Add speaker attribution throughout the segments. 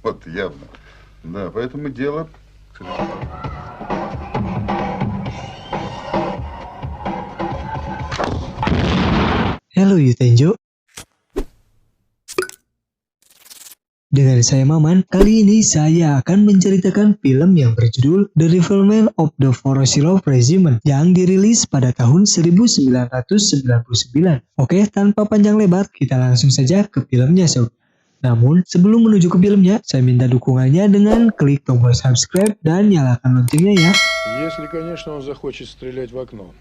Speaker 1: Вот явно. Да, поэтому дело...
Speaker 2: Halo Yutenjo, dengan saya Maman. Kali ini saya akan menceritakan film yang berjudul The Rifleman of the Voroshilov Regiment yang dirilis pada tahun 1999. Oke, tanpa panjang lebar, kita langsung saja ke filmnya sob. Namun, sebelum menuju ke filmnya, saya minta dukungannya dengan klik tombol subscribe dan nyalakan loncengnya ya.
Speaker 3: Если, конечно, он захочет стрелять в окно.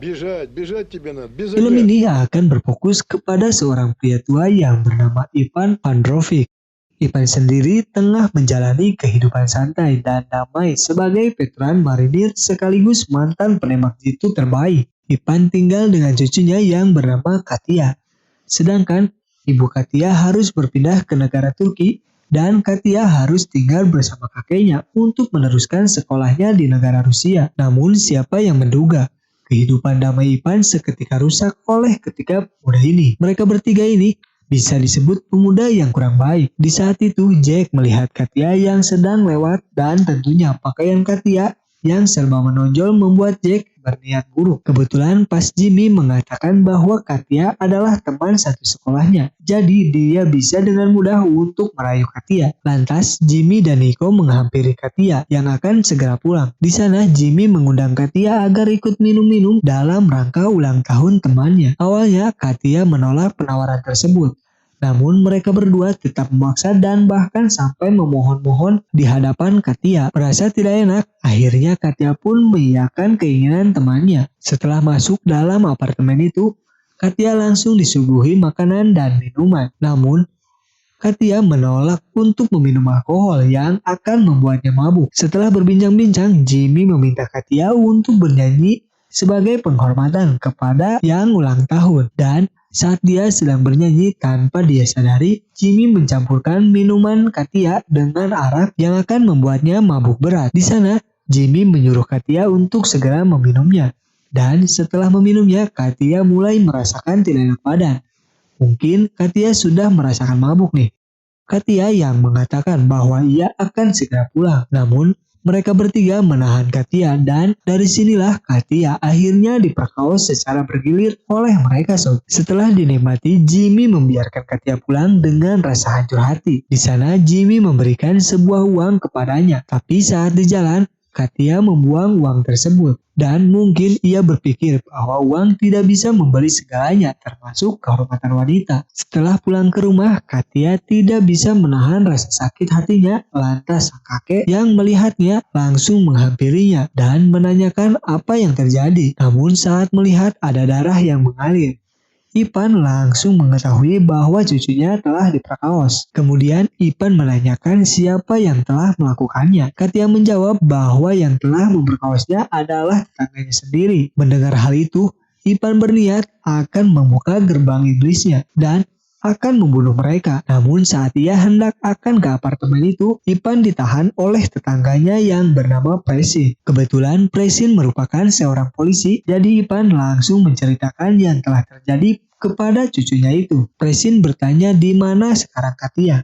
Speaker 3: Бежать тебе надо. Без
Speaker 2: Film ini akan berfokus kepada seorang pria tua yang bernama Ivan Pandrovic. Ivan sendiri tengah menjalani kehidupan santai dan damai sebagai veteran marinir sekaligus mantan penembak jitu terbaik. Ivan tinggal dengan cucunya yang bernama Katia. Sedangkan ibu Katia harus berpindah ke negara Turki dan Katia harus tinggal bersama kakeknya untuk meneruskan sekolahnya di negara Rusia. Namun siapa yang menduga kehidupan damai Ivan seketika rusak oleh ketiga pemuda ini. Mereka bertiga ini bisa disebut pemuda yang kurang baik. Di saat itu, Jack melihat Katia yang sedang lewat dan tentunya pakaian Katia yang serba menonjol membuat Jack berniat buruk. Kebetulan pas Jimmy mengatakan bahwa Katia adalah teman satu sekolahnya, jadi dia bisa dengan mudah untuk merayu Katia. Lantas Jimmy dan Nico menghampiri Katia yang akan segera pulang. Di sana Jimmy mengundang Katia agar ikut minum-minum dalam rangka ulang tahun temannya. Awalnya Katia menolak penawaran tersebut. Namun mereka berdua tetap memaksa dan bahkan sampai memohon-mohon di hadapan Katia. Merasa tidak enak, akhirnya Katia pun mengiyakan keinginan temannya. Setelah masuk dalam apartemen itu, Katia langsung disuguhi makanan dan minuman. Namun, Katia menolak untuk meminum alkohol yang akan membuatnya mabuk. Setelah berbincang-bincang, Jimmy meminta Katia untuk bernyanyi sebagai penghormatan kepada yang ulang tahun. Dan saat dia sedang bernyanyi, tanpa dia sadari, Jimmy mencampurkan minuman Katia dengan arak yang akan membuatnya mabuk berat. Di sana, Jimmy menyuruh Katia untuk segera meminumnya. Dan setelah meminumnya, Katia mulai merasakan tidak enak badan. Mungkin Katia sudah merasakan mabuk nih. Katia yang mengatakan bahwa ia akan segera pulang. Namun, mereka bertiga menahan Katia dan dari sinilah Katia akhirnya diperkaos secara bergilir oleh mereka sob. Setelah dinikmati, Jimmy membiarkan Katia pulang dengan rasa hancur hati. Di sana Jimmy memberikan sebuah uang kepadanya, tapi saat di jalan Katia membuang uang tersebut. Dan mungkin ia berpikir bahwa uang tidak bisa membeli segalanya, termasuk kehormatan wanita. Setelah pulang ke rumah, Katia tidak bisa menahan rasa sakit hatinya. Lantas sang kakek yang melihatnya langsung menghampirinya dan menanyakan apa yang terjadi. Namun saat melihat ada darah yang mengalir, Ivan langsung mengetahui bahwa cucunya telah diperkaos. Kemudian Ivan menanyakan siapa yang telah melakukannya. Katia menjawab bahwa yang telah memperkaosnya adalah tetangganya sendiri. Mendengar hal itu, Ivan berniat akan membuka gerbang iblisnya dan akan membunuh mereka. Namun saat ia hendak akan ke apartemen itu, Ivan ditahan oleh tetangganya yang bernama Presin. Kebetulan Presin merupakan seorang polisi, jadi Ivan langsung menceritakan yang telah terjadi kepada cucunya itu. Presin bertanya di mana sekarang Katia.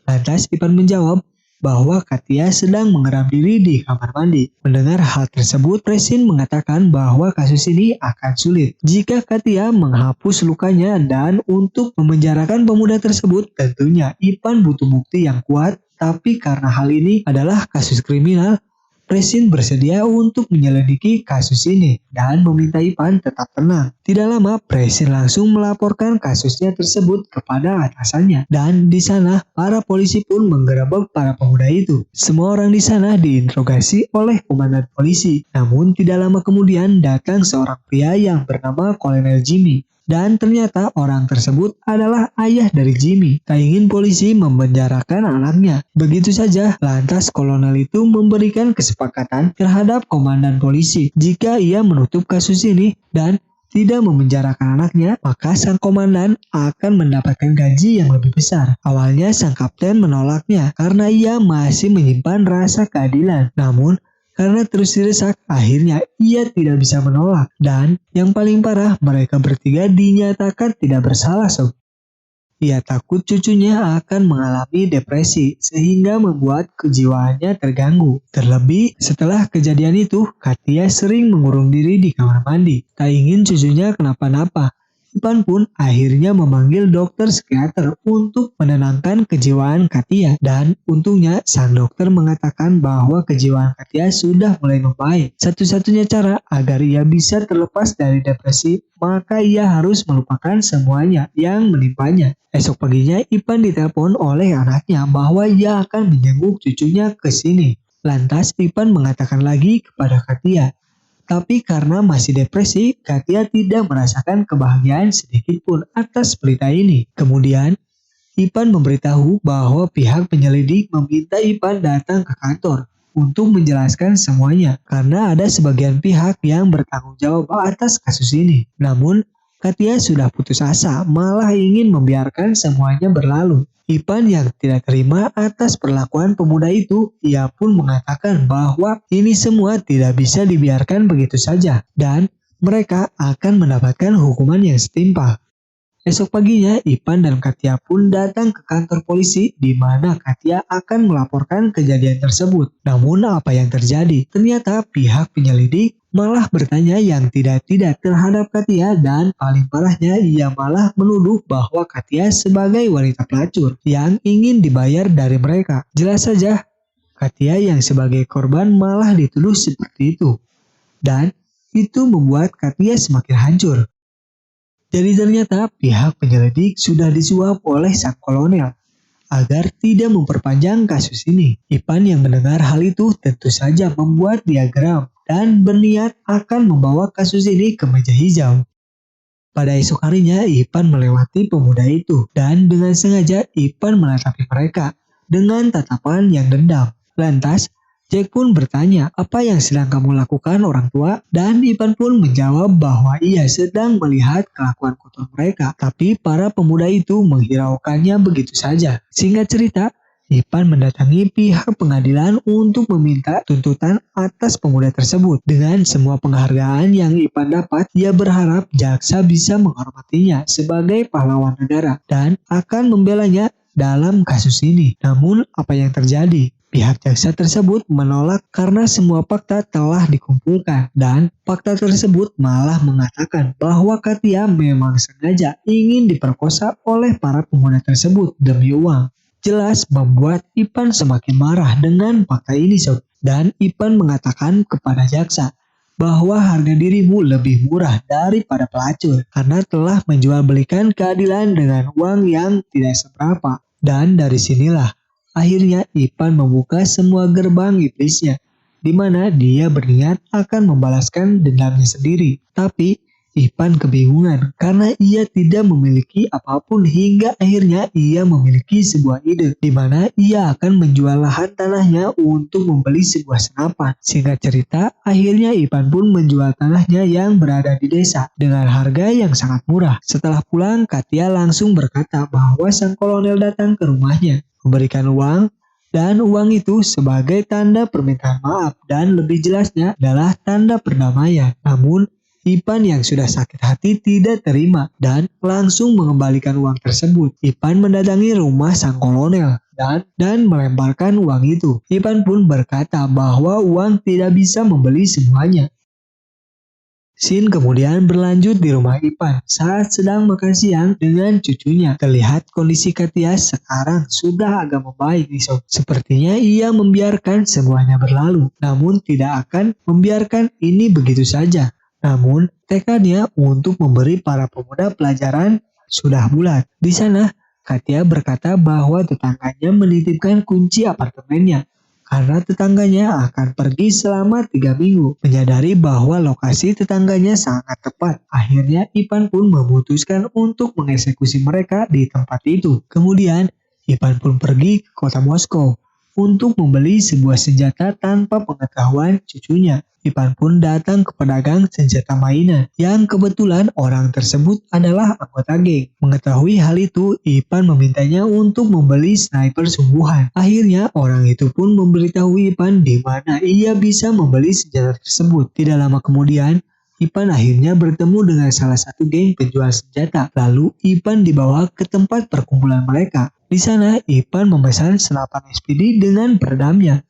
Speaker 2: Lantas Ivan menjawab bahwa Katia sedang mengeram diri di kamar mandi. Mendengar hal tersebut, Presin mengatakan bahwa kasus ini akan sulit jika Katia menghapus lukanya, dan untuk memenjarakan pemuda tersebut tentunya Ivan butuh bukti yang kuat. Tapi karena hal ini adalah kasus kriminal, Presin bersedia untuk menyelidiki kasus ini dan meminta Ivan tetap tenang. Tidak lama, Presin langsung melaporkan kasusnya tersebut kepada atasannya. Dan di sana, para polisi pun menggerebek para pemuda itu. Semua orang di sana diinterogasi oleh komandan polisi. Namun tidak lama kemudian datang seorang pria yang bernama Kolonel Jimmy. Dan ternyata orang tersebut adalah ayah dari Jimmy. Tak ingin polisi memenjarakan anaknya. Begitu saja, lantas kolonel itu memberikan kesepakatan terhadap komandan polisi. Jika ia menutup kasus ini dan tidak memenjarakan anaknya, maka sang komandan akan mendapatkan gaji yang lebih besar. Awalnya sang kapten menolaknya karena ia masih menyimpan rasa keadilan. Namun, karena terus didesak, akhirnya ia tidak bisa menolak. Dan yang paling parah, mereka bertiga dinyatakan tidak bersalah sob. ia takut cucunya akan mengalami depresi sehingga membuat kejiwaannya terganggu. Terlebih setelah kejadian itu, Katia sering mengurung diri di kamar mandi. Tak ingin cucunya kenapa-napa. Ipan pun akhirnya memanggil dokter psikiater untuk menenangkan kejiwaan Katia, dan untungnya sang dokter mengatakan bahwa kejiwaan Katia sudah mulai membaik. Satu-satunya cara agar ia bisa terlepas dari depresi, maka ia harus melupakan semuanya yang menimpanya. Esok paginya Ipan ditelepon oleh anaknya bahwa ia akan menjenguk cucunya ke sini. Lantas Ipan mengatakan lagi kepada Katia. Tapi karena masih depresi, Katia tidak merasakan kebahagiaan sedikit pun atas berita ini. Kemudian, Ipan memberitahu bahwa pihak penyelidik meminta Ipan datang ke kantor untuk menjelaskan semuanya karena ada sebagian pihak yang bertanggung jawab atas kasus ini. Namun, Katia sudah putus asa, malah ingin membiarkan semuanya berlalu. Ipan yang tidak terima atas perlakuan pemuda itu, ia pun mengatakan bahwa ini semua tidak bisa dibiarkan begitu saja dan mereka akan mendapatkan hukuman yang setimpal. Esok paginya, Ipan dan Katia pun datang ke kantor polisi di mana Katia akan melaporkan kejadian tersebut. Namun apa yang terjadi? Ternyata pihak penyelidik malah bertanya yang tidak-tidak terhadap Katia dan paling parahnya ia malah menuduh bahwa Katia sebagai wanita pelacur yang ingin dibayar dari mereka. Jelas saja, Katia yang sebagai korban malah dituduh seperti itu. Dan itu membuat Katia semakin hancur. Jadi ternyata pihak penyelidik sudah disuap oleh sang kolonel agar tidak memperpanjang kasus ini. Ipan yang mendengar hal itu tentu saja membuat diagram dan berniat akan membawa kasus ini ke meja hijau. Pada esok harinya Ipan melewati pemuda itu dan dengan sengaja Ipan menatapi mereka dengan tatapan yang dendam. Lantas Jack pun bertanya, apa yang sedang kamu lakukan orang tua? Dan Ipan pun menjawab bahwa ia sedang melihat kelakuan kotor mereka. Tapi para pemuda itu menghiraukannya begitu saja. Singkat cerita, Ipan mendatangi pihak pengadilan untuk meminta tuntutan atas pemuda tersebut. Dengan semua penghargaan yang Ipan dapat, ia berharap jaksa bisa menghormatinya sebagai pahlawan negara dan akan membelanya dalam kasus ini. Namun, apa yang terjadi? Pihak jaksa tersebut menolak karena semua fakta telah dikumpulkan dan fakta tersebut malah mengatakan bahwa Katia memang sengaja ingin diperkosa oleh para pemuda tersebut demi uang. Jelas membuat Ipan semakin marah dengan fakta ini sob. Dan Ipan mengatakan kepada jaksa bahwa harga dirimu lebih murah daripada pelacur karena telah menjual belikan keadilan dengan uang yang tidak seberapa. Dan dari sinilah akhirnya Ipan membuka semua gerbang iblisnya, di mana dia berniat akan membalaskan dendamnya sendiri. Tapi Ipan kebingungan karena ia tidak memiliki apapun hingga akhirnya ia memiliki sebuah ide, di mana ia akan menjual lahan tanahnya untuk membeli sebuah senapan. Singkat cerita, akhirnya Ipan pun menjual tanahnya yang berada di desa dengan harga yang sangat murah. Setelah pulang, Katia langsung berkata bahwa sang kolonel datang ke rumahnya, memberikan uang, dan uang itu sebagai tanda permintaan maaf dan lebih jelasnya adalah tanda perdamaian. Namun, Ipan yang sudah sakit hati tidak terima dan langsung mengembalikan uang tersebut. Ipan mendatangi rumah sang kolonel dan melemparkan uang itu. Ipan pun berkata bahwa uang tidak bisa membeli semuanya. Scene kemudian berlanjut di rumah Ipan saat sedang makan siang dengan cucunya. Terlihat kondisi Katia sekarang sudah agak membaik nih sob. Sepertinya ia membiarkan semuanya berlalu, namun tidak akan membiarkan ini begitu saja. Namun tekadnya untuk memberi para pemuda pelajaran sudah bulat. Di sana Katia berkata bahwa tetangganya menitipkan kunci apartemennya karena tetangganya akan pergi selama 3 minggu. Menyadari bahwa lokasi tetangganya sangat tepat, akhirnya Ipan pun memutuskan untuk mengeksekusi mereka di tempat itu. Kemudian Ipan pun pergi ke kota Moskow untuk membeli sebuah senjata tanpa pengetahuan cucunya. Ipan pun datang ke pedagang senjata mainan yang kebetulan orang tersebut adalah anggota geng. Mengetahui hal itu, Ipan memintanya untuk membeli sniper sungguhan. Akhirnya orang itu pun memberitahu Ipan di mana ia bisa membeli senjata tersebut. Tidak lama kemudian, Ipan akhirnya bertemu dengan salah satu geng penjual senjata. Lalu Ipan dibawa ke tempat perkumpulan mereka. Di sana Ipan memesan senapan SPD dengan peredamnya.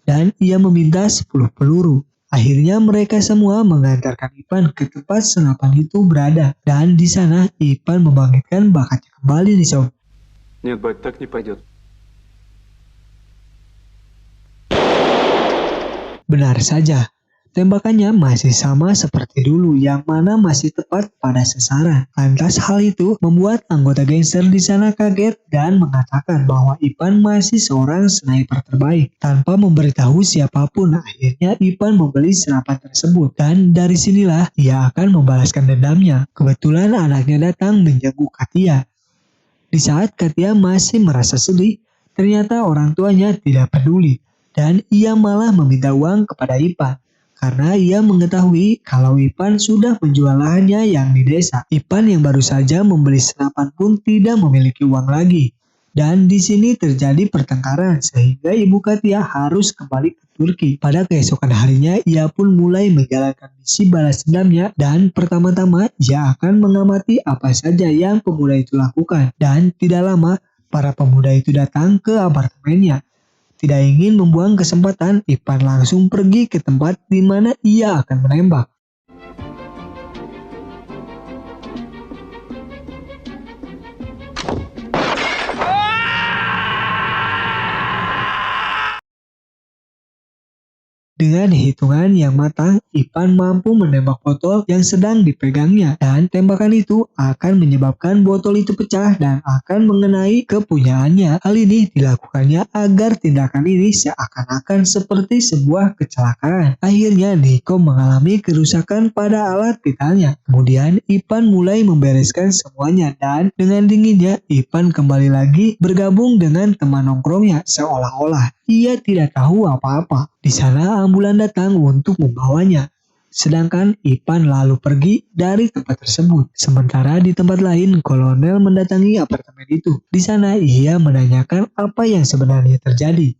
Speaker 2: Dan ia meminta 10 peluru. Akhirnya mereka semua mengantarkan Ipan ke tempat senapan itu berada. Dan di sana Ipan membangkitkan bakatnya kembali di sob.
Speaker 4: Нет, бать, так не пойдет.
Speaker 2: Benar saja, tembakannya masih sama seperti dulu yang mana masih tepat pada sasaran. Lantas hal itu membuat anggota gangster di sana kaget dan mengatakan bahwa Ipan masih seorang sniper terbaik. Tanpa memberitahu siapapun, akhirnya Ipan membeli senapan tersebut dan dari sinilah ia akan membalaskan dendamnya. Kebetulan anaknya datang menjenguk Katia. Di saat Katia masih merasa sedih, ternyata orang tuanya tidak peduli. Dan ia malah meminta uang kepada Ipan. Karena ia mengetahui kalau Ipan sudah menjual lahannya yang di desa. Ipan yang baru saja membeli senapan pun tidak memiliki uang lagi. Dan di sini terjadi pertengkaran sehingga ibu Katia harus kembali ke Turki. Pada keesokan harinya ia pun mulai menjalankan misi balas dendamnya. Dan pertama-tama ia akan mengamati apa saja yang pemuda itu lakukan. Dan tidak lama para pemuda itu datang ke apartemennya. Tidak ingin membuang kesempatan, Ipan langsung pergi ke tempat di mana ia akan menembak. Dengan hitungan yang matang, Ipan mampu menembak botol yang sedang dipegangnya dan tembakan itu akan menyebabkan botol itu pecah dan akan mengenai kepunyaannya. Hal ini dilakukannya agar tindakan ini seakan-akan seperti sebuah kecelakaan. Akhirnya Niko mengalami kerusakan pada alat vitalnya. Kemudian Ipan mulai membereskan semuanya dan dengan dinginnya Ipan kembali lagi bergabung dengan teman nongkrongnya seolah-olah ia tidak tahu apa-apa. Di sana ambulan datang untuk membawanya. Sedangkan Ipan lalu pergi dari tempat tersebut. Sementara di tempat lain, kolonel mendatangi apartemen itu. Di sana ia menanyakan apa yang sebenarnya terjadi.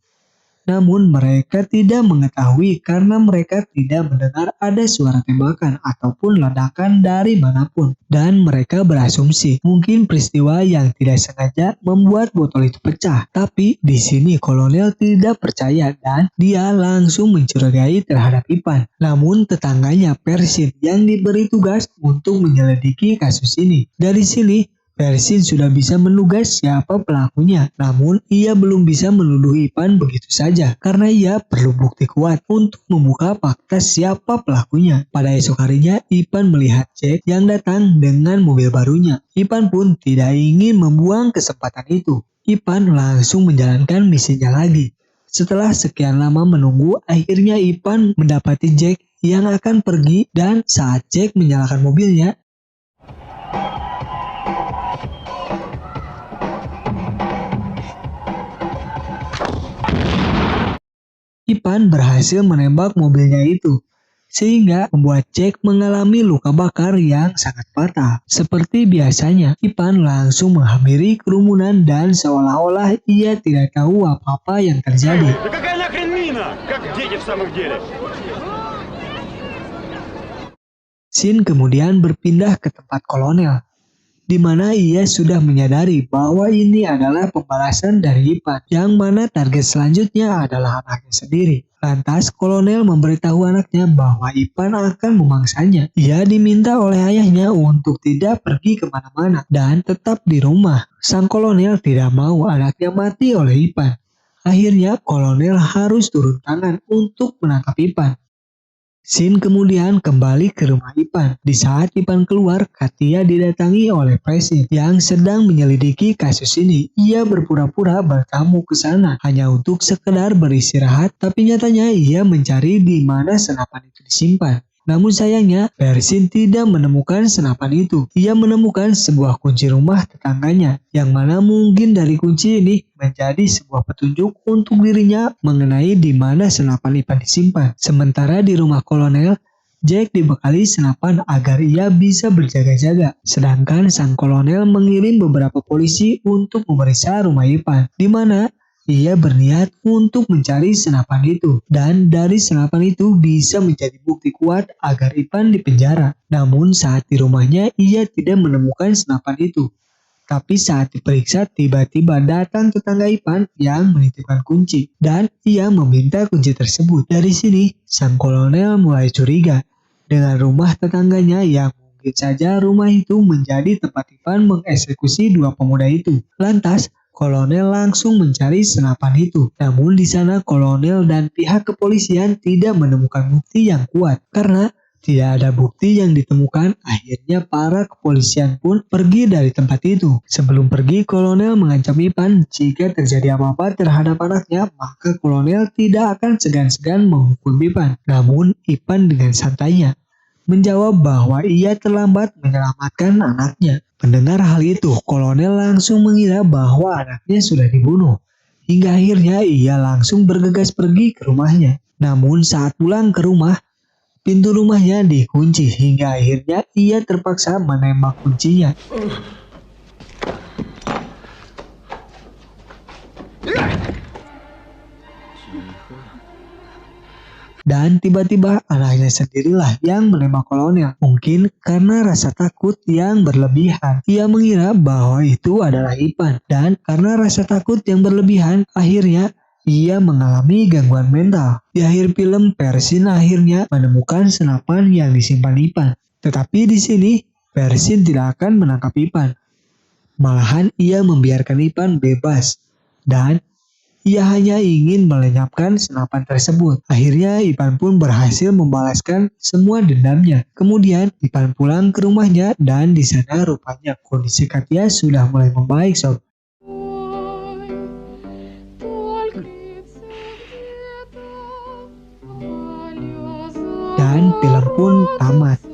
Speaker 2: Namun mereka tidak mengetahui karena mereka tidak mendengar ada suara tembakan ataupun ledakan dari manapun. Dan mereka berasumsi mungkin peristiwa yang tidak sengaja membuat botol itu pecah. Tapi di sini kolonel tidak percaya dan dia langsung mencurigai terhadap Ipan. Namun tetangganya Persin yang diberi tugas untuk menyelidiki kasus ini. Dari sini Persin sudah bisa menugas siapa pelakunya, namun ia belum bisa menuduh Ipan begitu saja karena ia perlu bukti kuat untuk membuka fakta siapa pelakunya. Pada esok harinya, Ipan melihat Jack yang datang dengan mobil barunya. Ipan pun tidak ingin membuang kesempatan itu. Ipan langsung menjalankan misinya lagi. Setelah sekian lama menunggu, akhirnya Ipan mendapati Jack yang akan pergi dan saat Jack menyalakan mobilnya, Ipan berhasil menembak mobilnya itu, sehingga membuat Jack mengalami luka bakar yang sangat fatal. Seperti biasanya, Ipan langsung menghampiri kerumunan dan seolah-olah ia tidak tahu apa-apa yang terjadi. Sin kemudian berpindah ke tempat kolonel, di mana ia sudah menyadari bahwa ini adalah pembalasan dari Ipan, yang mana target selanjutnya adalah anaknya sendiri. Lantas kolonel memberitahu anaknya bahwa Ipan akan memangsanya. Ia diminta oleh ayahnya untuk tidak pergi kemana-mana dan tetap di rumah. Sang kolonel tidak mau anaknya mati oleh Ipan. Akhirnya kolonel harus turun tangan untuk menangkap Ipan. Sin kemudian kembali ke rumah Ipan. Di saat Ipan keluar, Katia didatangi oleh Persin yang sedang menyelidiki kasus ini. Ia berpura-pura bertamu ke sana hanya untuk sekedar beristirahat, tapi nyatanya ia mencari di mana senapan itu disimpan. Namun sayangnya, Persin tidak menemukan senapan itu. Ia menemukan sebuah kunci rumah tetangganya, yang mana mungkin dari kunci ini menjadi sebuah petunjuk untuk dirinya mengenai di mana senapan Ipan disimpan. Sementara di rumah kolonel, Jack dibekali senapan agar ia bisa berjaga-jaga. Sedangkan sang kolonel mengirim beberapa polisi untuk memeriksa rumah Ipan, di mana ia berniat untuk mencari senapan itu. Dan dari senapan itu bisa menjadi bukti kuat agar Ipan dipenjara. Namun saat di rumahnya ia tidak menemukan senapan itu. Tapi saat diperiksa tiba-tiba datang tetangga Ipan yang menitipkan kunci. Dan ia meminta kunci tersebut. Dari sini sang kolonel mulai curiga dengan rumah tetangganya yang mungkin saja rumah itu menjadi tempat Ipan mengeksekusi dua pemuda itu. Lantas kolonel langsung mencari senapan itu. Namun di sana kolonel dan pihak kepolisian tidak menemukan bukti yang kuat. Karena tidak ada bukti yang ditemukan, akhirnya para kepolisian pun pergi dari tempat itu. Sebelum pergi, kolonel mengancam Ipan jika terjadi apa-apa terhadap anaknya, maka kolonel tidak akan segan-segan menghukum Ipan. Namun Ipan dengan santainya menjawab bahwa ia terlambat menyelamatkan anaknya. Mendengar hal itu, kolonel langsung mengira bahwa anaknya sudah dibunuh. Hingga akhirnya ia langsung bergegas pergi ke rumahnya. Namun saat pulang ke rumah, pintu rumahnya dikunci hingga akhirnya ia terpaksa menembak kuncinya. Dan tiba-tiba anaknya sendirilah yang menembak kolonel. Mungkin karena rasa takut yang berlebihan. Ia mengira bahwa itu adalah Ipan. Dan karena rasa takut yang berlebihan, akhirnya ia mengalami gangguan mental. Di akhir film, Persin akhirnya menemukan senapan yang disimpan Ipan. Tetapi di sini, Persin tidak akan menangkap Ipan. Malahan ia membiarkan Ipan bebas. Dan ia hanya ingin melenyapkan senapan tersebut. Akhirnya Ipan pun berhasil membalaskan semua dendamnya. Kemudian Ipan pulang ke rumahnya dan di sana rupanya kondisi Katia sudah mulai membaik sob. Dan film pun tamat.